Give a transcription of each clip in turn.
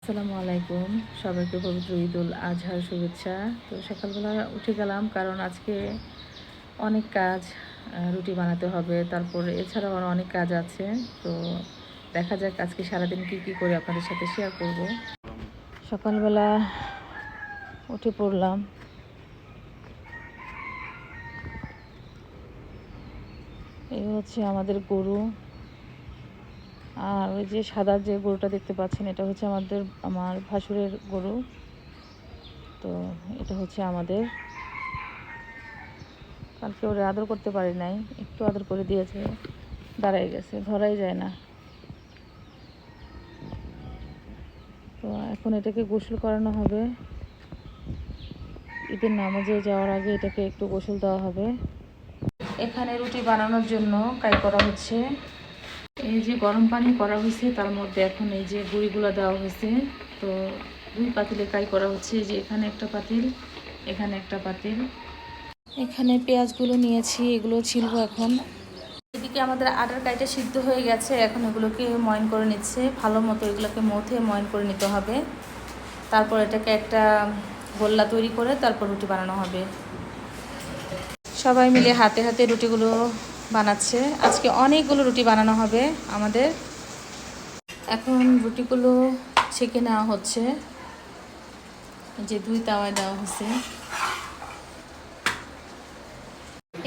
আসসালামু আলাইকুম, সবাইকে পবিত্র ঈদুল আজহার শুভেচ্ছা। তো সকালবেলা উঠে গেলাম কারণ আজকে অনেক কাজ, রুটি বানাতে হবে, তারপরে এছাড়াও আরও অনেক কাজ আছে। তো দেখা যাক আজকে সারাদিন কি করে আপনাদের সাথে শেয়ার করব। সকালবেলা উঠে পড়লাম, এই হচ্ছে আমাদের গরু। আর ওই যে সাদা যে গরুটা দেখতে পাচ্ছেন, এটা হচ্ছে আমার ভাসুরের গরু। তো এটা হচ্ছে আমাদের। কালকে ওরে আদর করতে পারি নাই, একটু আদর করে দিয়েছে, দাঁড়াই গেছে, ধরাই যায় না। তো এখন এটাকে গোসল করানো হবে, ঈদের নামাজে যাওয়ার আগে এটাকে একটু গোসল দেওয়া হবে। এখানে রুটি বানানোর জন্য কাই করা হচ্ছে। এই যে গরম পানি করা হয়েছে, তার মধ্যে এখন এই যে গুঁড়িগুলো দেওয়া হয়েছে। তো 2 পাতিলে কাই করা হচ্ছে, যে এখানে একটা পাতিল, এখানে একটা পাতিল। এখানে পেঁয়াজগুলো নিয়েছি, এগুলো ছিলবো এখন। এদিকে আমাদের আটার কাইটা সিদ্ধ হয়ে গেছে, এখন এগুলোকে ময়ন করে নিচ্ছে ভালো মতো। এগুলোকে মথে ময়ন করে নিতে হবে, তারপর এটাকে একটা গোল্লা তৈরি করে তারপর রুটি বানানো হবে। সবাই মিলে হাতে হাতে রুটিগুলো বানাচ্ছে। আজকে অনেকগুলো রুটি বানানো হবে আমাদের। এখন রুটিগুলো ছেঁকে নেওয়া হচ্ছে, যে 2 তাওয়ায় দেওয়া হচ্ছে।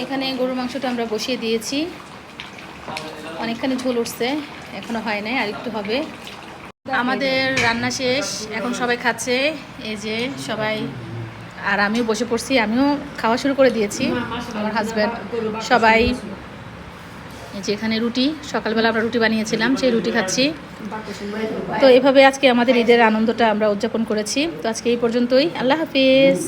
এখানে গরুর মাংসটা আমরা বসিয়ে দিয়েছি, অনেকখানি ঝোল উঠছে, এখনো হয় নাই, আর একটু হবে। আমাদের রান্না শেষ, এখন সবাই খাচ্ছে। এই যে সবাই, আর আমিও বসে পড়ছি, আমিও খাওয়া শুরু করে দিয়েছি, আমার হাজব্যান্ড সবাই। এই যে এখানে রুটি, সকালবেলা আমরা রুটি বানিয়েছিলাম, সেই রুটি খাচ্ছি। তো এভাবে আজকে আমাদের ঈদের আনন্দটা আমরা উদযাপন করেছি। তো আজকে এই পর্যন্তই, আল্লাহ হাফিজ।